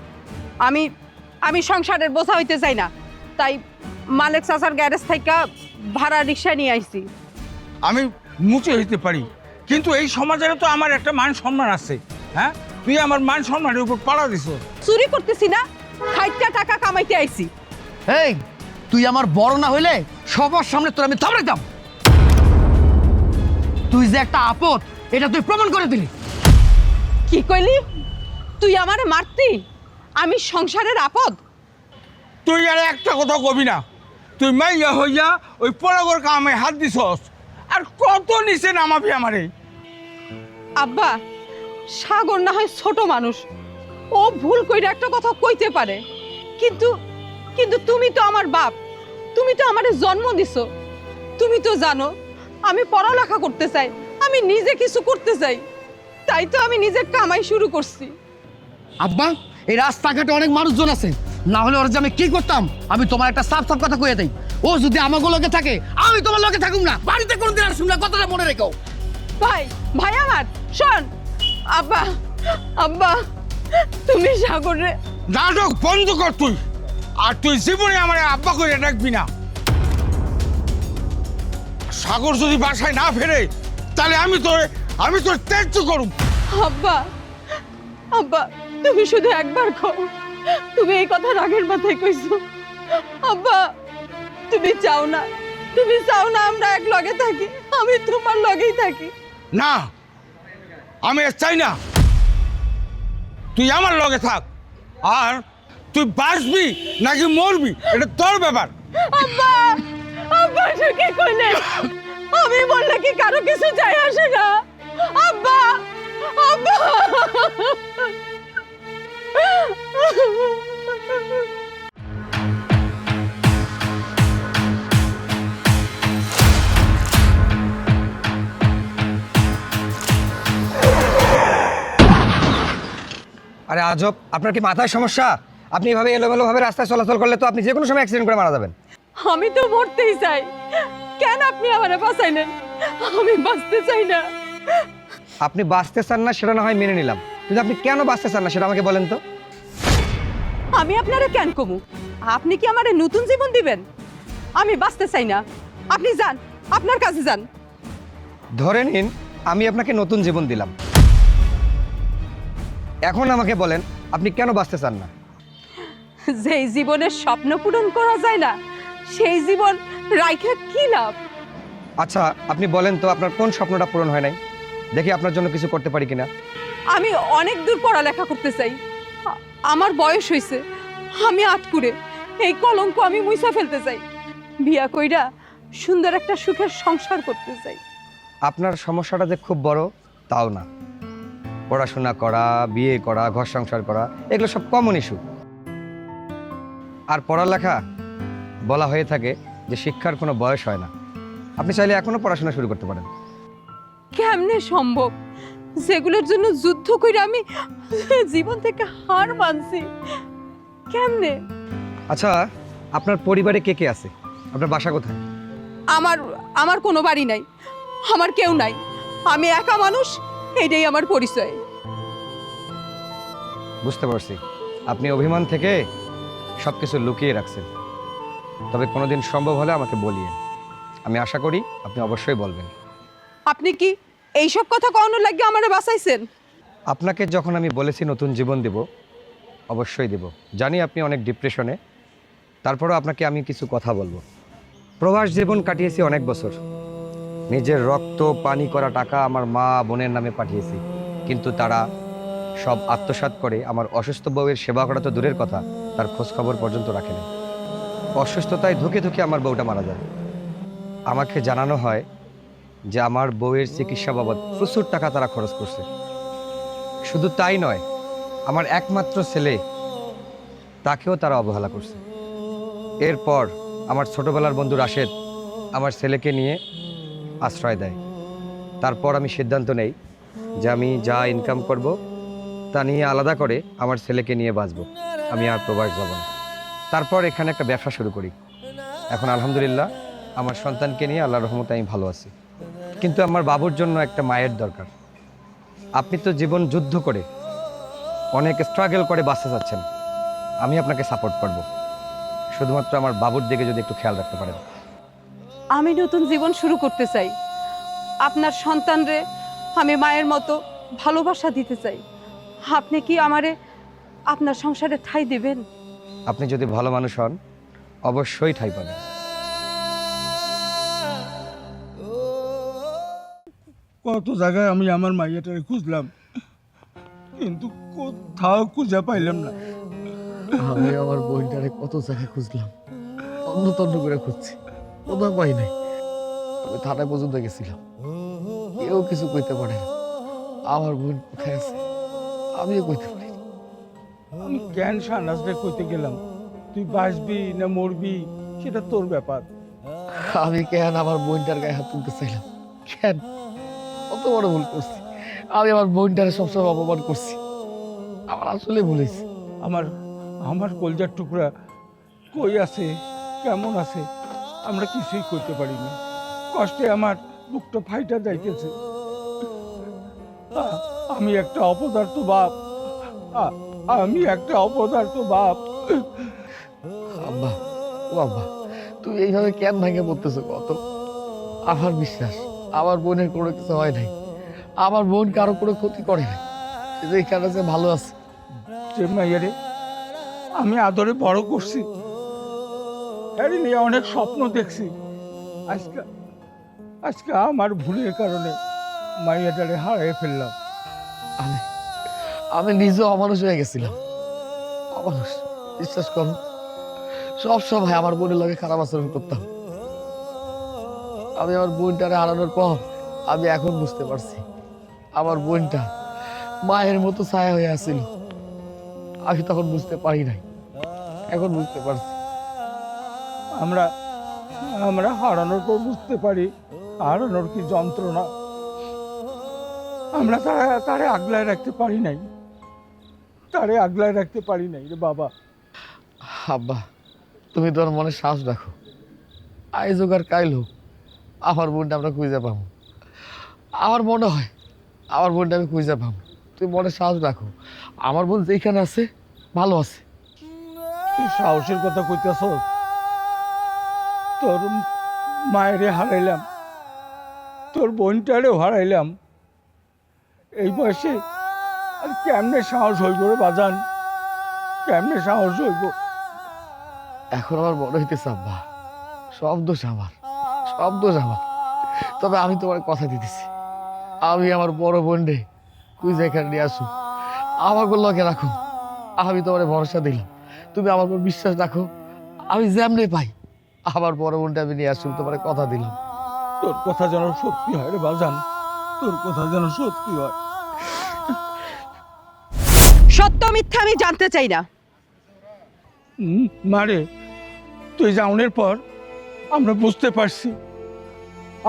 আমি সংসারের বোঝা হইতে চাই না, তাই মালিক চাচার গ্যারেজ থেকে ভাড়া রিক্সা নিয়ে আইছি। আমি মুচে হইতে পারি, কিন্তু এই সমাজের তো আমার একটা মান সম্মান আছে। হ্যাঁ, তুই আমার মান সম্মানের উপর পাড়া দিছ। চুরি করতেছি না, খাইটা টাকা কামাইতে আইছি। এই, তুই আমার বড় না হইলে সবার সামনে তোর আমি থামড়াইতাম। তুই যে একটা আপদ এটা তুই প্রমাণ করে দিলি। কি কইলি? তুই আমারে মারতি? আমি সংসারের আপদ? তুই আর একটা কথা কবি না। তুই মাইয়া হইয়া ওই পরাগর কামে হাত দিছস, আর কত নিচে নামাবি আমারে। আব্বা, সাগর না হয় ছোট মানুষ, ও ভুল কইরা একটা কথা কইতে পারে, কিন্তু কিন্তু তুমি তো আমার বাপ, তুমি তো আমারে জন্ম দিছো। তুমি তো জানো আমি পড়ালেখা করতে চাই, আমি নিজে কিছু করতে চাই, তাই তো আমি নিজের কামাই শুরু করছি। আব্বা, এই রাস্তাঘাটে অনেক মানুষজন আছে, না হলে ওর যে আমি কি করতাম। আমি তোমার একটা সাফ সাফ কথা কইয়া দেই, ও যদি আমার লগে থাকে আমি তোমার লগে থাকুম না, বাড়িতে কোনদিন আর শুনলা, কথাটা মনে রেখো। ভাই, ভাই আমার শোন। আব্বা, আব্বা, তুমি সাগরে। নাটক বন্ধ কর তুই, আর তুই জীবনে আমার আব্বা করে ডাকবি না। সাগর যদি বাসায় না ফেরে তাহলে আমি তোর ত্যায্য করুম। আব্বা, আব্বা, তুমি শুধু একবার কও, তুমি এই কথা রাগের মাথায় কইছো। আব্বা, তুমি চাও না, তুমি চাও না আমরা এক লগে থাকি, আমি তোমার লগেই থাকি। না, আমি আর চাই না। তুই আমার লগে থাক, আর তুই বাঁচবি নাকি মরবি এটা তোর ব্যাপার। আব্বা, আব্বা, কি কইলে? আমি বললে কি কারো কিছু যায় আসে না? আব্বা, আব্বা। আরে আজব, আপনার কি মাথায় সমস্যা? আপনি এভাবে এলোমেলোভাবে রাস্তায় চলাচল করলে তো আপনি যে কোনো সময় অ্যাক্সিডেন্ট করে মারা যাবেন। আমি তো মরতেই চাই, কেন আপনি আমারে বাঁচাইলেন? আমি বাঁচতে চাই না। আপনি বাঁচতে চান না সেটা না হয় মেনে নিলাম, কিন্তু আপনি কেন বাঁচতে চান না সেটা আমাকে বলেন তো। আমি আপনারে কেন কমু? আপনি কি আমারে নতুন জীবন দিবেন? আমি বাঁচতে চাই না, আপনি যান, আপনার কাছে যান। ধরে নিন আমি আপনাকে নতুন জীবন দিলাম, এখন আমাকে বলেন আপনি কেন বাঁচতে চান না? যেই জীবনের স্বপ্ন পূরণ করা যায় না, সেই জীবন রাইখা কি লাভ? আচ্ছা আপনি বলেন তো আপনার কোন স্বপ্নটা পূরণ হয় নাই, দেখি আপনার জন্য কিছু করতে পারি কিনা। আমি অনেক দূর পড়ালেখা করতে চাই, আমার বয়স হয়েছে, আমি আটকুরে, এই কলঙ্ক আমি মুইসা ফেলতে চাই, বিয়া কইরা সুন্দর একটা সুখের সংসার করতে চাই। আপনার সমস্যাটা যে খুব বড় তাও না, পড়াশোনা করা, বিয়ে করা, ঘর সংসার করা এগুলো সব কমন ইস্যু। আর পড়ালেখা বলা হয়ে থাকে যে শিক্ষার কোনো বয়স হয় না, আপনি চাইলে এখনো পড়াশোনা শুরু করতে পারেন। কেমনে সম্ভব? যেগুলোর জন্য যুদ্ধ করে আমি জীবন থেকে হার মানছি, কেমনে? আচ্ছা আপনার পরিবারে কে কে আছে? আপনার বাসা কোথায়? আমার আমার কোনো বাড়ি নাই, আমার কেউ নাই, আমি একা মানুষ, এটাই আমার পরিচয়। বুঝতে পারছি, আপনি অভিমান থেকে সব কিছু লুকিয়ে রাখছেন, তবে কোনোদিন সম্ভব হলে আমাকে বলিয়েন, আমি আশা করি আপনি অবশ্যই বলবেন। আপনি কি এইসব কথা কখনো লাগে আমারে বাঁচাইছেন? আপনাকে যখন আমি বলেছি নতুন জীবন দেব, অবশ্যই দেব। জানি আপনি অনেক ডিপ্রেশনে, তারপরেও আপনাকে আমি কিছু কথা বলবো। প্রবাস জীবন কাটিয়েছি অনেক বছর, নিজের রক্ত পানি করা টাকা আমার মা বোনের নামে পাঠিয়েছি, কিন্তু তারা সব আত্মসাৎ করে আমার অসুস্থ বউয়ের সেবা করা তো দূরের কথা, তার খোঁজ খবর পর্যন্ত রাখেনি। অসুস্থতায় ধুকে ধুকে আমার বউটা মারা যায়। আমাকে জানানো হয় যে আমার বউয়ের চিকিৎসা বাবদ প্রচুর টাকা তারা খরচ করছে। শুধু তাই নয়, আমার একমাত্র ছেলে, তাকেও তারা অবহেলা করছে। এরপর আমার ছোটবেলার বন্ধু রাশেদ আমার ছেলেকে নিয়ে আশ্রয় দেয়। তারপর আমি সিদ্ধান্ত নেই যে আমি যা ইনকাম করব তা নিয়ে আলাদা করে আমার ছেলেকে নিয়ে বাঁচব, আমি আর প্রবাস যাব না। তারপর এখানে একটা ব্যবসা শুরু করি। এখন আলহামদুলিল্লাহ আমার সন্তানকে নিয়ে আল্লাহর রহমতে আমি ভালো আছি, কিন্তু আমার বাবুর জন্য একটা মায়ের দরকার। আপনি তো জীবন যুদ্ধ করে অনেক স্ট্রাগল করে বাঁচতে চাচ্ছেন, আমি আপনাকে সাপোর্ট করব, শুধুমাত্র আমার বাবুর দিকে যদি একটু খেয়াল রাখতে পারেন। আমি নতুন জীবন শুরু করতে চাই, আপনার সন্তানরে আমি মায়ের মতো ভালোবাসা দিতে চাই। আপনি কি আমারে আপনার সংসারে ঠাঁই দেবেন? আপনি যদি ভালো মানুষ হন অবশ্যই ঠাঁই পাবেন। কত জায়গায় আমি আমার মাইয়াটারে খুঁজলাম, কিন্তু কোথাও খুঁজে পাইলাম না। আমি আমার বোনটারে কত জায়গায় খুঁজলাম, তন্ন তন্ন করে খুঁজছি, কোথাও পাই নাই। আমি থানায় পর্যন্ত গেছিলাম, কেউ কিছু কইতে পারে না। আমার বোন কোথায় আছে আমিও কইতে পারি না। আমি কেন শাহনাজরে কইতে গেলাম তুই বাঁচবি না মরবি সেটা তোর ব্যাপার। আমি কেন আমার বোনটার গায়ে হাত তুলতে চাইলাম? কেন? কত বড় ভুল করছি আমি। আমার বোনটারে সবসময় অপমান করছি, আমার আসলে ভুলেছি। আমার আমার কলজার টুকরা কই আছে, কেমন আছে, আমরা কিছুই করতে পারিনি। কষ্টে আমার বুকটা ফাইটা যাইতেছে। আমি একটা অপদার্থ বাপ, আমি একটা অপদার্থ বাপ। আব্বা, ও আব্বা, তুমি এইভাবে কেন ভেঙে পড়তেছো? কত আমার বিশ্বাস আমার বোনের কোনো কিছু হয় নাই, আমার বোন কারো কোনো ক্ষতি করে নাই, যেখানে যে ভালো আছে। যে মাইয়ারে আমি আদরে বড় করছি, হ্যাঁ নিয়ে অনেক স্বপ্ন দেখছি, আজকে আজকে আমার ভুলের কারণে মাইয়াটারে হারিয়ে ফেললাম। আমি নিজেও অমানুষ হয়ে গেছিলাম, অমানুষ। বিশ্বাস করো, সব সময় আমার বোনের লগে খারাপ আচরণ করতাম। আমি আমার বোনটারে হারানোর পর আমি এখন বুঝতে পারছি আমার বোনটা মায়ের মতো ছায়া হয়ে আছিল। আমি তখন বুঝতে পারি নাই, এখন বুঝতে পারছি। আমরা আমরা হারানোর পর বুঝতে পারি হারানোর কি যন্ত্রণা। আমরা তারে আগলায় রাখতে পারি নাই, তারে আগলায় রাখতে পারি নাই রে বাবা। আব্বা, তুমি তোর মনে সাহস রাখো, আইজ হোক আর কাইল হোক আমার বোনটা আমরা খুঁজে পাবো। আমার মনে হয় আমার বোনটা আমি খুঁজে পাবো। তুই মনে সাহস রাখো, আমার বোন যেখানে আছে ভালো আছে। তুই সাহসের কথা কইতেছ? তোর মায়েরে হারাইলাম, তোর বোনটারেও হারাইলাম, এই বয়সে আর কেমনে সাহস হইব রে বাজান, কেমনে সাহস হইব? এখন আমার মনে হইতেছে আব্বা সব দোষ আমার, সব দোষ আমার। তবে আমি তোমার কথা দিতেছি, আমি আমার বড় বোনরে খুঁজে এখানে নিয়ে আসো, আমাকে লগে রাখো। আমি তোমার ভরসা দিলাম, তুমি আমার উপর বিশ্বাস রাখো। আমি যেমনে পাই আমার বড় বোনটা আমি নিয়ে আসুন, তোমার কথা দিলাম। তোর কথা যেন সত্যি হয় রে বাজান, তোর কথা যেন সত্যি হয়। সত্য মিথ্যা আমি জানতে চাই না। মারে, তুই যাওনের পর আমরা বুঝতে পারছি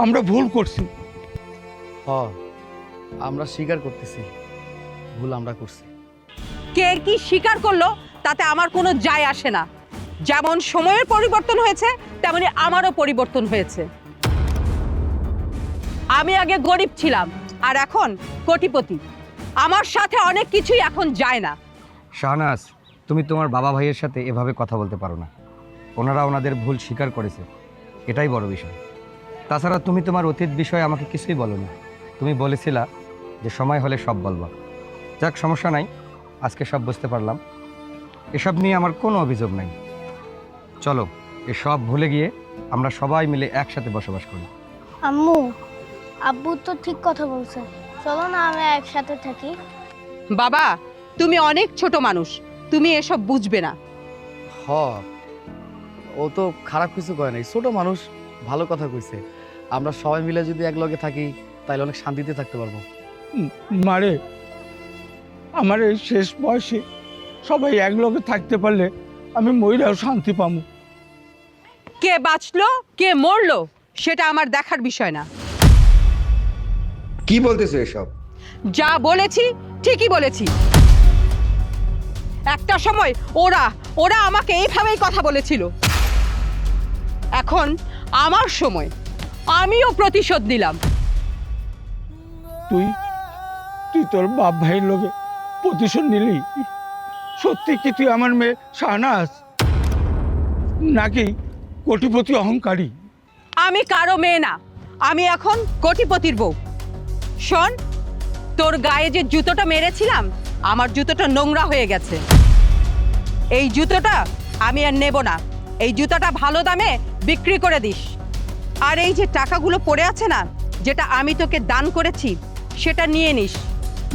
আমরা ভুল করছি। আমরা স্বীকার করতেছি ভুল আমরা করছি। কে কি স্বীকার করলো তাতে আমার কোনো যায় আসে না। যেমন সময়ের পরিবর্তন হয়েছে তেমনি আমারও পরিবর্তন হয়েছে। আমি আগে গরিব ছিলাম আর এখন কোটিপতি। আমার সাথে অনেক কিছুই এখন যায় না। শাহনাজ, তুমি তোমার বাবা ভাইয়ের সাথে এভাবে কথা বলতে পারো না। ওনারা ওনাদের ভুল স্বীকার করেছে, এটাই বড় বিষয়। তাছাড়া তুমি তোমার অতীত বিষয়ে আমাকে কিছুই বলোনি। তুমি বলেছিলা যে সময় হলে সব বলবা। যাক, সমস্যা নাই, আজকে সব বুঝতে পারলাম। এসব নিয়ে আমার কোনো অভিযোগ নাই। চলো এসব ভুলে গিয়ে আমরা সবাই মিলে একসাথে বসবাস করি। আম্মু, আব্বু তো ঠিক কথা বলছে, চলো না আমরা একসাথে থাকি। বাবা, তুমি অনেক ছোট মানুষ, তুমি এসব বুঝবে না। ও তো খারাপ কিছু করে নাই, ছোট মানুষ, ভালো কথা কইছে। আমরা সবাই মিলে যদি এক লগে থাকি তাহলে অনেক শান্তিতে থাকতে পারবো। মারে, আমার এই শেষ বয়সে সবাই এক লগে থাকতে পারলে আমি মইরাও শান্তি পাবো। কে বাঁচলো কে মরলো সেটা আমার দেখার বিষয় না। কি বলতেছো এসব? যা বলেছি ঠিকই বলেছি। একটা সময় ওরা ওরা আমাকে এইভাবেই কথা বলেছিল। এখন আমার সময়, আমিও প্রতিশোধ নিলাম। তুই তুই তোর বাপ ভাইয়ের লগে প্রতিশোধ নিলি? সত্যি কি তুই আমার মেয়ে শাহনাজ নাকি কোটিপতি অহংকারী? আমি কারো মেয়ে না, আমি এখন কোটিপতির বউ। শোন, তোর গায়ে যে জুতোটা মেরেছিলাম, আমার জুতোটা নোংরা হয়ে গেছে। এই জুতোটা আমি আর নেব না। এই জুতোটা ভালো দামে বিক্রি করে দিস। আর এই যে টাকাগুলো পড়ে আছে না, যেটা আমি তোকে দান করেছি সেটা নিয়ে নিস।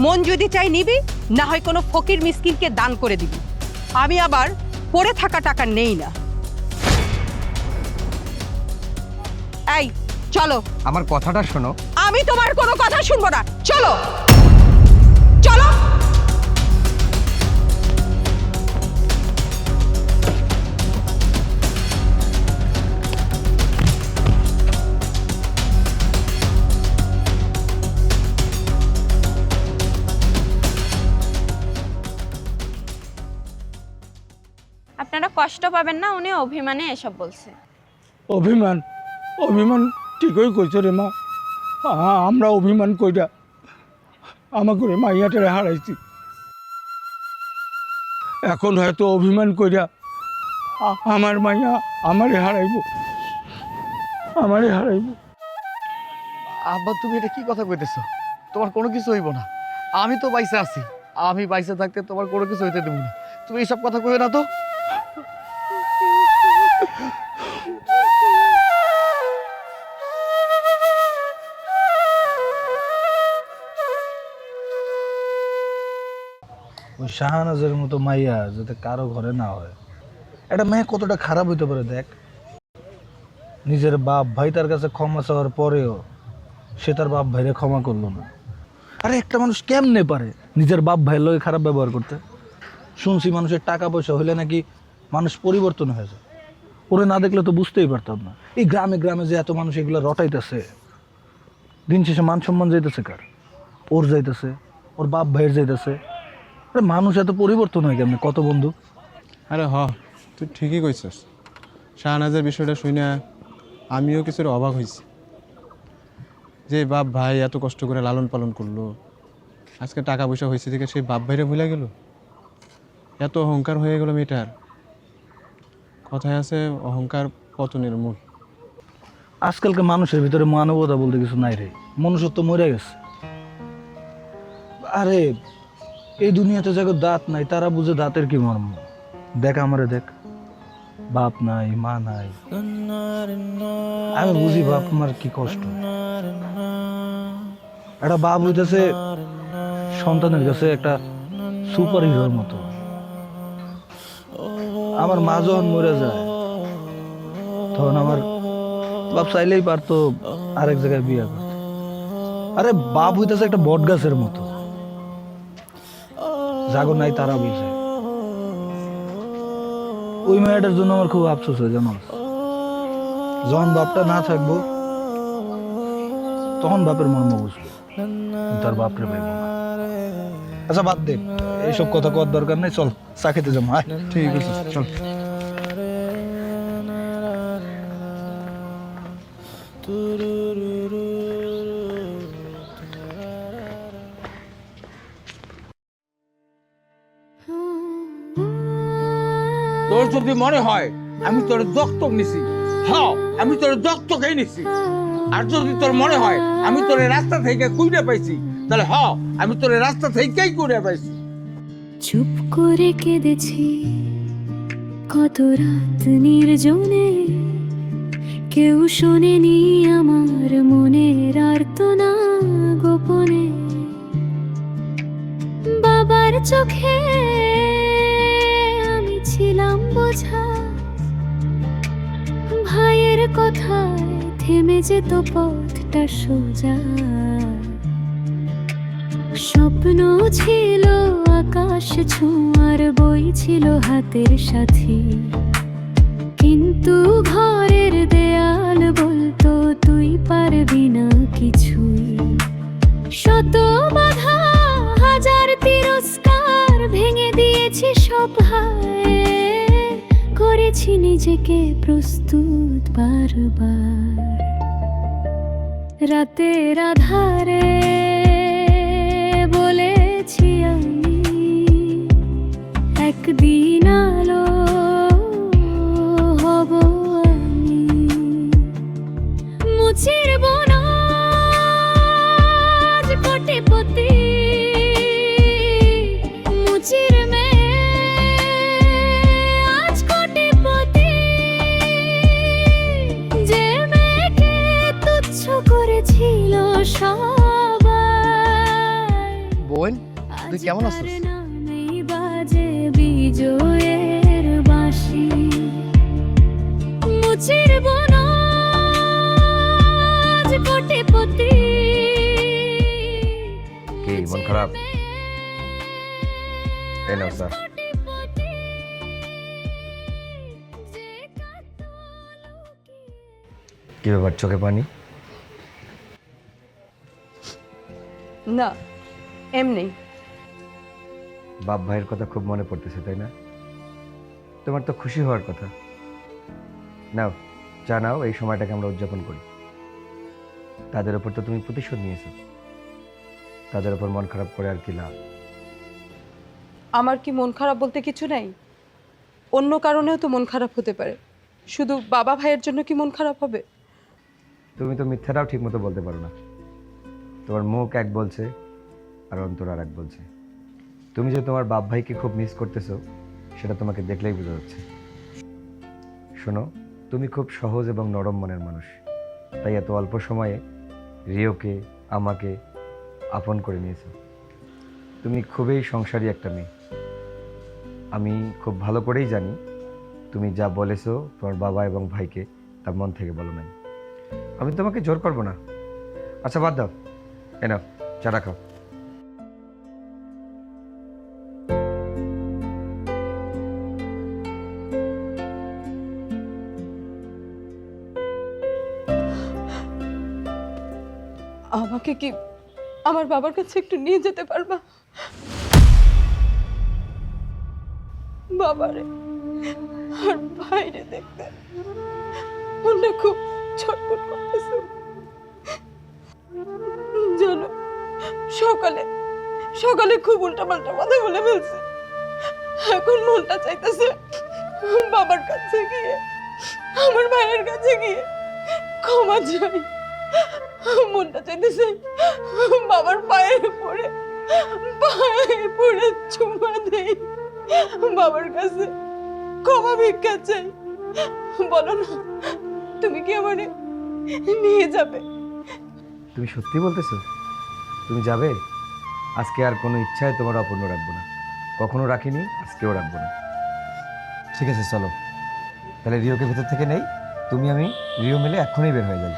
মন যদি চাই নিবি, না হয় কোনো ফকির মিসকিনকে দান করে দিবি। আমি আবার পড়ে থাকা টাকা নেই না। এই চলো। আমার কথাটা শোনো। আমি তোমার কোনো কথা শুনবো না, চলো চলো। আপনারা কষ্ট পাবেন না, উনি অভিমানে এসব বলছে। অভিমান অভিমান ঠিকই কইছো রে মা। আমরা অভিমান কইরা আমাকে মাইয়াটারে হারাইছি। এখন হয়তো অভিমান কইরা আমার মাইয়া আমারে হারাইব। আব্বা তুমি এটা কি কথা কইতেছো? তোমার কোনো কিছু হইব না। আমি তো বাইসে আছি, আমি বাইসে থাকতে তোমার কোনো কিছু হইতে দেবো না। তুমি এইসব কথা কইও না তো। ওই শাহানাজের মতো মাইয়া যাতে কারো ঘরে না হয়। একটা মেয়ে কতটা খারাপ হইতে পারে দেখ। নিজের বাপ ভাই তার কাছে ক্ষমা চাওয়ার পরেও সে তার বাপ ভাইরে ক্ষমা করলো না। আরে একটা মানুষ কেমনে পারে নিজের বাপ ভাইয়ের লগে খারাপ ব্যবহার করতে? শুনছি মানুষের টাকা পয়সা হইলে নাকি মানুষ পরিবর্তন হয়ে যায়। ওরে না দেখলে তো বুঝতেই পারতাম না। এই গ্রামে গ্রামে যে এত মানুষ এগুলো রটাইতেছে, দিন শেষে মান সম্মান যাইতেছে কার? ওর যাইতেছে, ওর বাপ ভাইয়ের যাইতেছে। আরে মানুষ এত পরিবর্তন হয় কেমনে? কত বন্ধু। আরে তুই ঠিকই কইছিস। শাহনাজের বিষয়টা শুনে আমিও কিছুটা অবাক হয়েছি, যে বাপ ভাই এত কষ্ট করে লালন পালন করলো, আজকে টাকা পয়সা হয়েছে দেখে সেই বাপ ভাইরে ভুলে গেল। এত অহংকার হয়ে গেল মেয়েটার। কথায় আছে অহংকার পতনের মূল। আজকালকে মানুষের ভিতরে মানবতা বলতে কিছু নাই রে। মনুষ্যত্ব মরে গেছে। আরে এই দুনিয়াতে যাকে দাঁত নাই তারা বুঝে দাঁতের কি মর্ম। দেখ আমারে দেখ, বাপ নাই মা নাই। আমি বুঝি বাপ মার কি কষ্ট। একটা বাপ হইতেছে সন্তানের কাছে একটা সুপার হিরোর মতো। আমার মা যখন মরে যায় তখন আমার বাপ চাইলেই পারতো আরেক জায়গায় বিয়ে করতে। আরে বাপ হইতেছে একটা বট গাছের মতো, জাগো নাই তারা বুঝে। ওই মেয়েটার জন্য আমার খুব আফসোস হয় জানো। যখন বাপটা না থাকবো তখন বাপের মর্ম বুঝবো, তার বাপরে পাইবো না। আচ্ছা বাদ দে, এইসব কথা কওয়ার দরকার নেই। চল চা খেতে যাবো। ঠিক আছে চল। তোর যদি মনে হয় আমি তোর দত্তক নিছি, আমি তোর দত্তকেই নিছি। আর যদি তোর মনে হয় আমি তোর রাস্তা থেকে কুইরে পাইছি, তাহলে আমি তোর রাস্তা থেকেই কুইরে পাইছি। চুপ করে কেঁদেছি কত রাত নির্জনে, কেউ শোনেনি আমার মনের আর্তনা গোপনে। বাবার চোখে আমি ছিলাম বোঝা, ভাইয়ের কথায় থেমে যেত পথটা সোজা। স্বপ্ন ছিল আকাশ ছোঁয়ার, বই ছিল হাতের সাথী, কিন্তু ঘরের দেয়াল বলতো তুই পারবি না কিছুই। শত বাধা হাজার তিরস্কার ভেঙে দিয়েছি সব হায়, করেছি নিজেকে প্রস্তুত বারবার। রাতের আধারে বলেছি আমি একদিন আলো হব আমি। মুচির বনাজ কোটিপতি, মুচির মেয়ে আজ কোটিপতি। যে মেয়েকে তুচ্ছ করেছিল তুই কেমন আছিস? নামেই বাজে বিজয়ের বাঁশি মুচির বনজ কোটিপতি কি মন খারাপ? এই নাও স্যার। কি ব্যাপার, চোখে পানি? না, এমনি। বাপ ভাইয়ের কথা খুব মনে পড়তেছে, তাই না? তোমার তো খুশি হওয়ার কথা। নাও চা নাও, এই সময়টাকে আমরা উদযাপন করি। তাদের উপর তো তুমি প্রতিশোধ নিয়েছো, তাদের উপর মন খারাপ করে আর কি লাভ? আমার কি মন খারাপ বলতে কিছু নাই? অন্য কারণেও তো মন খারাপ হতে পারে, শুধু বাবা ভাইয়ের জন্য কি মন খারাপ হবে? তুমি তো মিথ্যাটাও ঠিক মতো বলতে পারো না। তোমার মুখ এক বলছে আর অন্তর আর এক বলছে। তুমি যে তোমার বাপ ভাইকে খুব মিস করতেছো সেটা তোমাকে দেখলেই বোঝা যাচ্ছে। শোনো, তুমি খুব সহজ এবং নরম মনের মানুষ, তাই এত অল্প সময়ে রিওকে আমাকে আপন করে নিয়েছো। তুমি খুবই সংসারী একটা মেয়ে। আমি খুব ভালো করেই জানি তুমি যা বলেছো তোমার বাবা এবং ভাইকে তার মন থেকে বলো নাই। আমি তোমাকে জোর করবো না। আচ্ছা বাদ দাও, এনাফ, চা খাও। আমাকে কি আমার বাবার কাছে একটু নিয়ে যেতে পারবা? বাবারে আর ভাইরে দেখতে মনটা খুব ছটফট করতেছে। জানো, সকালে সকালে খুব উল্টাপাল্টা কথা বলে ফেলছে। এখন মনটা চাইতেছে বাবার কাছে গিয়ে, আমার ভাইয়ের কাছে গিয়ে ক্ষমা চাই। মনটা চাইতেছে বাবার পায়ে পড়ে চুমা দেই, বাবার কাছে ক্ষমা ভিক্ষা চাই। বলো না, তুমি কি আমারে নিয়ে যাবে? তুমি সত্যি বলতেছো? তুমি যাবে? আজকে আর কোনো ইচ্ছায় তোমার অপূর্ণ রাখবো না, কখনো রাখিনি, আজকেও রাখবো না। ঠিক আছে চলো তাহলে, রিওকে ভেতর থেকে নেই, তুমি আমি রিও মিলে এক্ষুনি বের হয়ে যাই।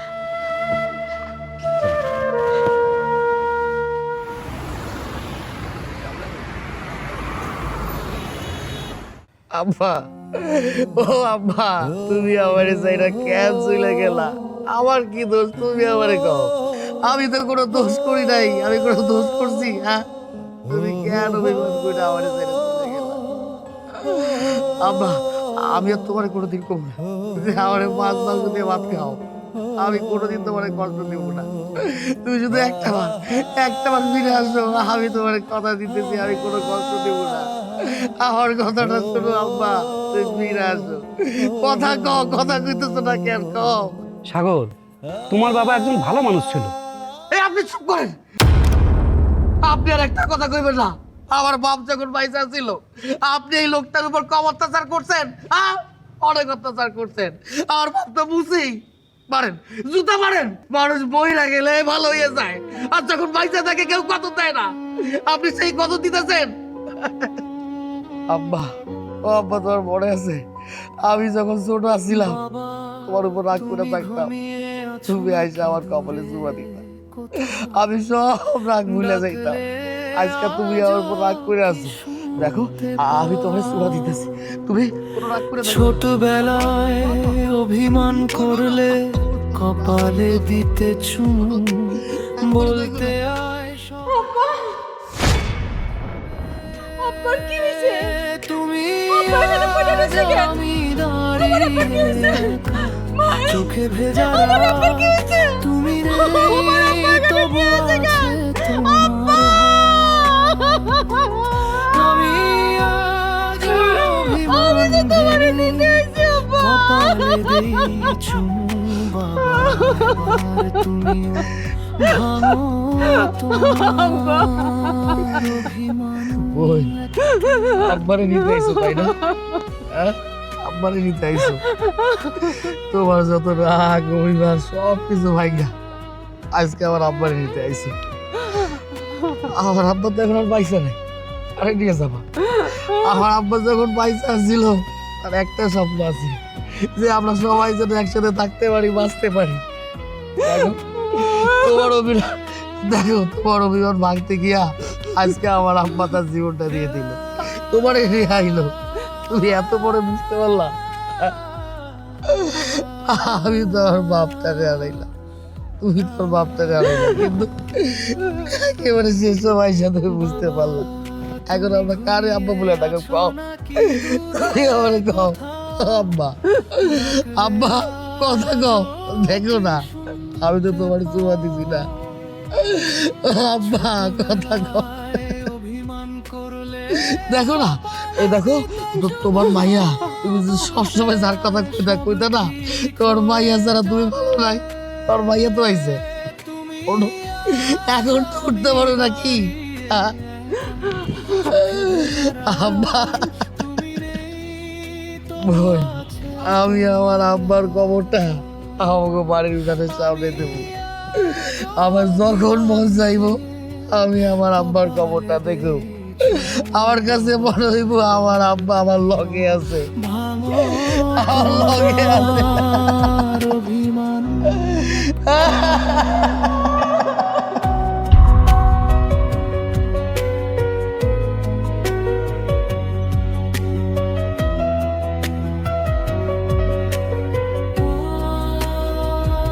আব্বা, ও আব্বা, তুমি আমারে চাইরা কেন চলে গেলা? আমার কি দোষ? তুমি আমারে কও। আমি তো কোনো দোষ করি নাই। আমি কোনো দোষ করছি? হ্যাঁ, তুমি কেন বেমান করে আমারে চাইরা চলে গেলা? আব্বা, আমি আর তোমারে কোনোদিন কম না যে আমারে মাছ মাংস দিয়ে ভাত খাও। আমি কোনোদিন তোমারে কষ্ট দেব না। তুমি শুধু একটা বার ফিরে আসো, আমি তোমারে কথা দিতেছি, আমি কোনো কষ্ট দেব না। আমার কথাটা শোনো আব্বা, তুমি ফিরে আসো। কথা কও, কথা কইতেছো না কেন? কও। সাগর, তোমার বাবা একজন ভালো মানুষ ছিল। এই আপনি চুপ করেন। আপনি আর একটা কথা কইবেন না। আমার বাপ যখন পয়সা ছিল, আপনি এই লোকটার উপর কম অত্যাচার করছেন। অনেক অত্যাচার করছেন। আমার বাপ তো বুঝেই মারেন, জুতা মারেন। মানুষ বইরা গেলে ভালো হয়ে যায়, আর যখন পয়সা থাকে কেউ কত দেয় না। আপনি সেই কত দিতেছেন। আব্বা, ও আব্বা, তোমার মনে আছে আমি যখন ছোট ছিলাম, তোমার উপর রাগ করে থাকতাম, তুমি আইসা আমার কপালে চুমা দিতা, আমি সব রাগ ভুলে যাইতাম। আজকে তুমি আমার উপর রাগ করে আছো, দেখো আমি তোমার চুমা দিতেছি, তুমি কোনো রাগ করে দেখো। ছোটবেলায় অভিমান করলে কপালে দিতে চুমু, বলতে আয় আব্বার কি হইছে? তুমি আমি দাঁড়িয়ে চোখে ভেজা তুমি তবু আছে তোমার। আমি আজ অভিমান ভেঙে কপালে দেই চুমু, বাবা এবার তুমি ভাঙো তোমার অভিমান। ওই আব্বারে নিতে আইছো তাই না? আব্বারে নিতে আইছো, তোমার যত রাগ অভিমান সব কিছু ভাইগা আজকে আমার আব্বারে নিতে আইছো। আমার আব্বা তো এখন আর পাইছে না। আরে ঠিক আছে আব্বা, আমার আব্বা যখন পাইসা ছিল আর একটা স্বপ্ন আছে যে আমরা সবাই যেন একসাথে থাকতে পারি, বাঁচতে পারি। দেখো তোমার অভিমান, দেখো তোমার অভিমান ভাঙতে গিয়া আজকে আমার আব্বা তার জীবনটা দিয়ে দিল, তোমার আইলো। তুমি এত পরে বুঝতে পারলা? আমি তো আমার বাপটাকে হারাইলাম, তুমি তোর বাপটাকে হারাইলাম, কিন্তু একেবারে শেষ সময় সাথে বুঝতে পারলাম। এখন আমরা কারে আব্বা বলে তাকে কম, তুমি আমার কম আব্বা, আব্বা কথা কম। দেখো না আমি তো তোমার চুমা দিছি না, আব্বা কথা কম। দেখো না, এই দেখো তোমার মাইয়া, তুমি সবসময় যার কথা কইতা না, তোমার মাইয়া ছাড়া তুমি ভালো নাই। তোর মাইয়া তো আইছে, এখন তো উঠতে পারো নাকি? আব্বা বোন, আমি আমার আব্বার কবরটা আমাকে বাড়ির উঠানের সামনে দেব। আমার যখন মন চাইব আমি আমার আব্বার কবরটা দেখব, আমার কাছে মনে হইব আমার আব্বা আমার লগে আছে, আমার লগে আছে।